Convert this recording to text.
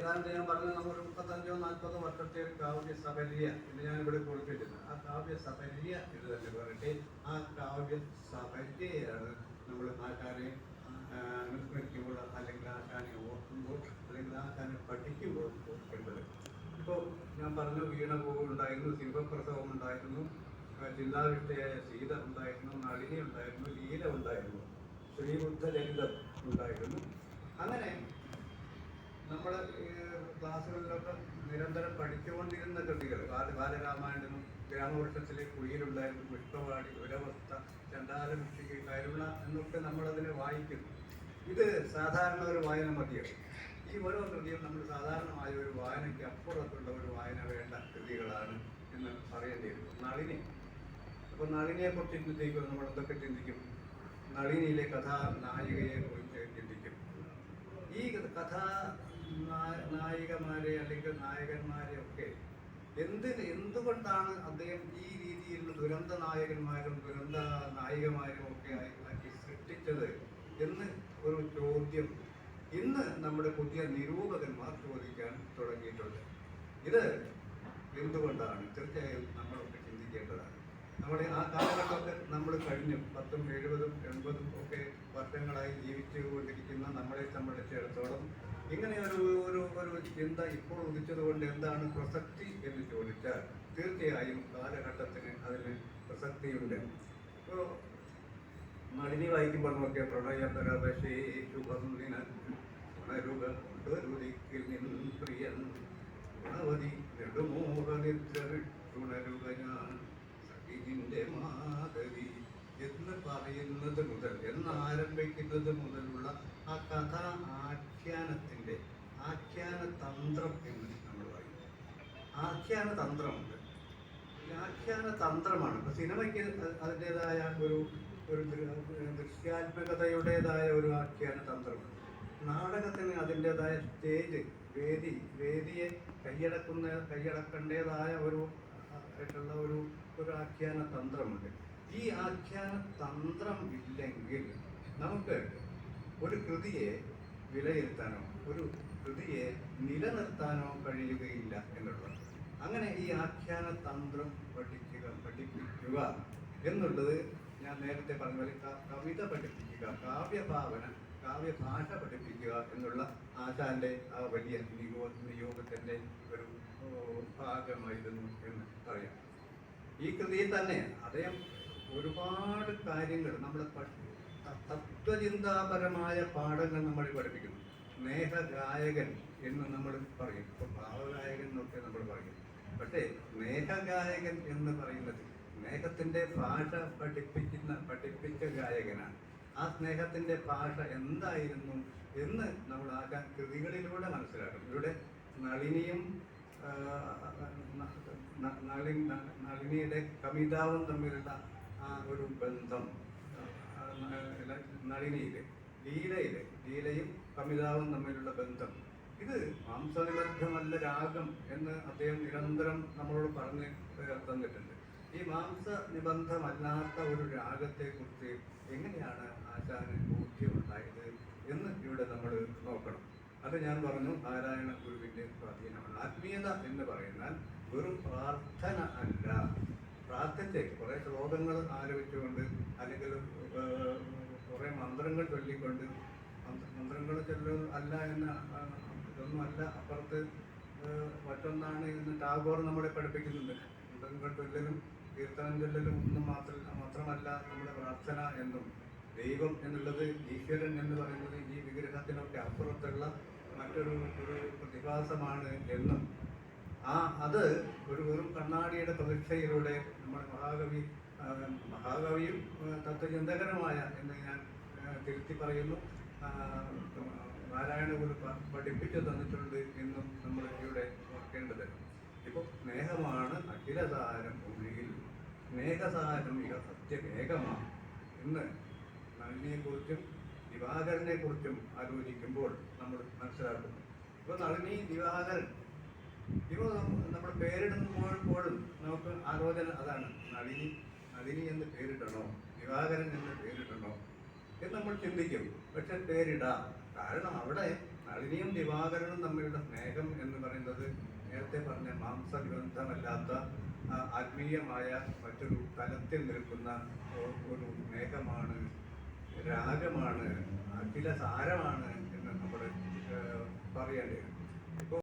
ഏതാണ്ട് ഞാൻ പറഞ്ഞ നമ്മൾ 35-40 വർഷത്തെ ഒരു കാവ്യ സഫര്യ എന്ന് ഞാനിവിടെ കൊടുത്തിട്ടുണ്ട്. ആ കാവ്യ സഫര്യ എന്ന് തന്നെ പറഞ്ഞിട്ട് ആ കാവ്യ സഫര്യയാണ് നമ്മൾ ആശാനെ അനുസ്മരിക്കുമ്പോൾ, അല്ലെങ്കിൽ ആശാനെ ഓർക്കുമ്പോൾ, അല്ലെങ്കിൽ ആശാനെ പഠിക്കുമ്പോൾ ഓർക്കേണ്ടത്. ഇപ്പോൾ ഞാൻ പറഞ്ഞു, വീണപൂവ് ഉണ്ടായിരുന്നു, ശിവപ്രസവം ഉണ്ടായിരുന്നു, ചിന്താവിഷ്ടയായ സീത ഉണ്ടായിരുന്നു, നളിനി ഉണ്ടായിരുന്നു, ലീല ഉണ്ടായിരുന്നു, ശ്രീബുദ്ധചരിതം ഉണ്ടായിരുന്നു. അങ്ങനെ നമ്മൾ ക്ലാസ്സുകളിലൊക്കെ നിരന്തരം പഠിച്ചുകൊണ്ടിരുന്ന കൃതികൾ, ബാലരാമായണനും ഗ്രാമവൃക്ഷത്തിലെ കുയിലുണ്ടായിരുന്നു, പുഷ്പവാടി, ദുരവസ്ഥ, ചണ്ടാലഭിഷിക, കരുണ എന്നൊക്കെ നമ്മളതിനെ വായിക്കുന്നു. ഇത് സാധാരണ ഒരു വായന മതിയാണ്. ഈ ഓരോ കൃതിയും നമ്മൾ സാധാരണമായ ഒരു വായനയ്ക്ക് അപ്പുറത്തുള്ള ഒരു വായന വേണ്ട കൃതികളാണ് എന്ന് പറയേണ്ടി വരും. നളിനി, അപ്പോൾ നളിനിയെക്കുറിച്ച് ചിന്തിക്കുമ്പോൾ നമ്മൾ എന്തൊക്കെ ചിന്തിക്കും? നളിനിയിലെ കഥാനായികയെ കുറിച്ച് ചിന്തിക്കും. ഈ നായികമാരെ അല്ലെങ്കിൽ നായകന്മാരെ ഒക്കെ എന്തുകൊണ്ടാണ് അദ്ദേഹം ഈ രീതിയിലുള്ള ദുരന്ത നായകന്മാരും ദുരന്ത നായികമാരും ഒക്കെ ആക്കി സൃഷ്ടിച്ചത് എന്ന് ഒരു ചോദ്യം ഇന്ന് നമ്മുടെ പുതിയ നിരൂപകന്മാർ ചോദിക്കാൻ തുടങ്ങിയിട്ടുണ്ട്. ഇത് എന്തുകൊണ്ടാണ്? തീർച്ചയായും നമ്മളൊക്കെ ചിന്തിക്കേണ്ടതാണ്. നമ്മുടെ ആ കാലഘട്ടമൊക്കെ നമ്മൾ കഴിഞ്ഞു. 10, 70, 80 ഒക്കെ വർഷങ്ങളായി ജീവിച്ചു കൊണ്ടിരിക്കുന്ന നമ്മളെ സംബന്ധിച്ചിടത്തോളം ഇങ്ങനെ ഒരു ചിന്ത ഇപ്പോൾ ഉദിച്ചതുകൊണ്ട് എന്താണ് പ്രസക്തി എന്ന് ചോദിച്ചാൽ തീർച്ചയായും കാലഘട്ടത്തിന് അതിന് പ്രസക്തിയുണ്ട്. ഇപ്പോൾ നളിനി വായിക്കുമ്പോൾ നമുക്ക് പ്രണയപരവശേ ശുഭന്ദിന ഉണരുകിൽ നിൻ പ്രിയൻ ഗുണവതി നെടുമോഹനിദ്ര വിട്ടുണരുക ഞാൻ സഖിനിന്റെ മാധവി എന്ന് പറയുന്നത് മുതൽ, എന്നാരംഭിക്കുന്നത് മുതലുള്ള ആ കഥ ആഖ്യാനത്തിൻ്റെ ആഖ്യാന തന്ത്രം എന്ന് നമ്മൾ പറയും. ആഖ്യാന തന്ത്രമുണ്ട്. ആഖ്യാന തന്ത്രമാണ്. ഇപ്പോൾ സിനിമയ്ക്ക് അതിൻ്റെതായ ഒരു ദൃശ്യാത്മകതയുടേതായ ഒരു ആഖ്യാന തന്ത്രമുണ്ട്. നാടകത്തിന് അതിൻ്റെതായ സ്റ്റേജ്, വേദിയെ കൈയടക്കേണ്ടതായ ആയിട്ടുള്ള ഒരു ആഖ്യാന തന്ത്രമുണ്ട്. ഈ ആഖ്യാന തന്ത്രം ഇല്ലെങ്കിൽ നമുക്ക് ഒരു കൃതിയെ വിലയിരുത്താനോ ഒരു കൃതിയെ നിലനിർത്താനോ കഴിയുകയില്ല എന്നുള്ളത്. അങ്ങനെ ഈ ആഖ്യാന തന്ത്രം പഠിപ്പിക്കുക എന്നുള്ളത് ഞാൻ നേരത്തെ പറഞ്ഞ പോലെ കവിത പഠിപ്പിക്കുക, കാവ്യഭാഷ പഠിപ്പിക്കുക എന്നുള്ള ആശാന്റെ ആ വലിയ നിയോഗത്തിൻ്റെ ഒരു ഭാഗമായിരുന്നു എന്ന് പറയാം. ഈ കൃതിയിൽ തന്നെ അദ്ദേഹം ഒരുപാട് കാര്യങ്ങൾ നമ്മൾ തത്വചിന്താപരമായ പാഠങ്ങൾ നമ്മൾ പഠിപ്പിക്കുന്നു. സ്നേഹഗായകൻ എന്ന് നമ്മൾ പറയും, ഇപ്പോൾ ഭാവഗായകൻ എന്നൊക്കെ നമ്മൾ പറയും. പക്ഷേ സ്നേഹഗായകൻ എന്ന് പറയുന്നത് സ്നേഹത്തിൻ്റെ ഭാഷ പഠിപ്പിച്ച ഗായകനാണ്. ആ സ്നേഹത്തിൻ്റെ ഭാഷ എന്തായിരുന്നു എന്ന് നമ്മൾ ആ കൃതികളിലൂടെ മനസ്സിലാക്കും. ഇവിടെ നളിനിയും നളിനിയുടെ കവിതാവും തമ്മിലുള്ള ആ ഒരു ബന്ധം, ലീലയും കവിതാവും തമ്മിലുള്ള ബന്ധം, ഇത് മാംസനിബദ്ധമല്ല രാഗം എന്ന് അദ്ദേഹം നിരന്തരം നമ്മളോട് പറഞ്ഞ് തന്നിട്ടുണ്ട്. ഈ മാംസനിബന്ധമല്ലാത്ത ഒരു രാഗത്തെക്കുറിച്ച് എങ്ങനെയാണ് ആശാന് ബോധ്യമുണ്ടായത് എന്ന് ഇവിടെ നമ്മൾ നോക്കണം. അത് ഞാൻ പറഞ്ഞു, നാരായണ ഗുരുവിൻ്റെ സ്വാധീനമാണ്. ആത്മീയത എന്ന് പറയുന്നാൽ വെറും പ്രാർത്ഥന അല്ല. പ്രാർത്ഥിച്ച് കുറേ ശ്ലോകങ്ങൾ ആലോചിച്ചുകൊണ്ട് അല്ലെങ്കിൽ കുറേ മന്ത്രങ്ങൾ ചൊല്ലിക്കൊണ്ട്, മന്ത്രങ്ങൾ അല്ല എന്ന് ഇതൊന്നും അല്ല, അപ്പുറത്ത് മറ്റൊന്നാണ് എന്ന് ടാഗോർ നമ്മളെ പഠിപ്പിക്കുന്നുണ്ട്. മന്ത്രങ്ങൾ ചൊല്ലലും കീർത്തനം ചൊല്ലലും ഒന്നും മാത്രമല്ല നമ്മുടെ പ്രാർത്ഥന എന്നും. ദൈവം എന്നുള്ളത്, ഈശ്വരൻ എന്ന് പറയുന്നത് ഈ വിഗ്രഹത്തിനൊക്കെ അപ്പുറത്തുള്ള മറ്റൊരു പ്രതിഭാസമാണ് എന്നും അത് ഒരു വെറും കണ്ണാടിയുടെ പ്രതീക്ഷയിലൂടെ നമ്മുടെ മഹാകവിയും തത്വചിന്തകരമായ എന്ന് ഞാൻ തിരുത്തി പറയുന്നു, നാരായണ ഗുരു പഠിപ്പിച്ചു തന്നിട്ടുണ്ട് എന്നും നമ്മൾ ഇവിടെ ഓർക്കേണ്ടത്. ഇപ്പോൾ സ്നേഹമാണ് അഖിലസാരം ഉള്ളിൽ, സ്നേഹസാരം ഇവ സത്യമേകമാണ് എന്ന് നളിനിയെക്കുറിച്ചും ദിവാകരനെക്കുറിച്ചും ആലോചിക്കുമ്പോൾ നമ്മൾ മനസ്സിലാക്കുന്നു. ഇപ്പോൾ നളിനി, ദിവാകരൻ, ഇവ നമ്മൾ പേരിടുമ്പോഴും നമുക്ക് ആലോചന അതാണ്. നളിനി എന്ന് പേരിടണോ, ദിവാകരൻ എന്ന് പേരിടണോ എന്ന് നമ്മൾ ചിന്തിക്കും. പക്ഷെ പേരിടാം. കാരണം അവിടെ നളിനിയും ദിവാകരനും തമ്മിലുള്ള സ്നേഹം എന്ന് പറയുന്നത് നേരത്തെ പറഞ്ഞ മാംസബന്ധമല്ലാത്ത ആത്മീയമായ മറ്റൊരു തലത്തിൽ നിൽക്കുന്ന ഒരു സ്നേഹമാണ്, രാഗമാണ്, അഖില സാരമാണ് എന്ന് നമ്മൾ പറയേണ്ടി വരും. ഇപ്പോൾ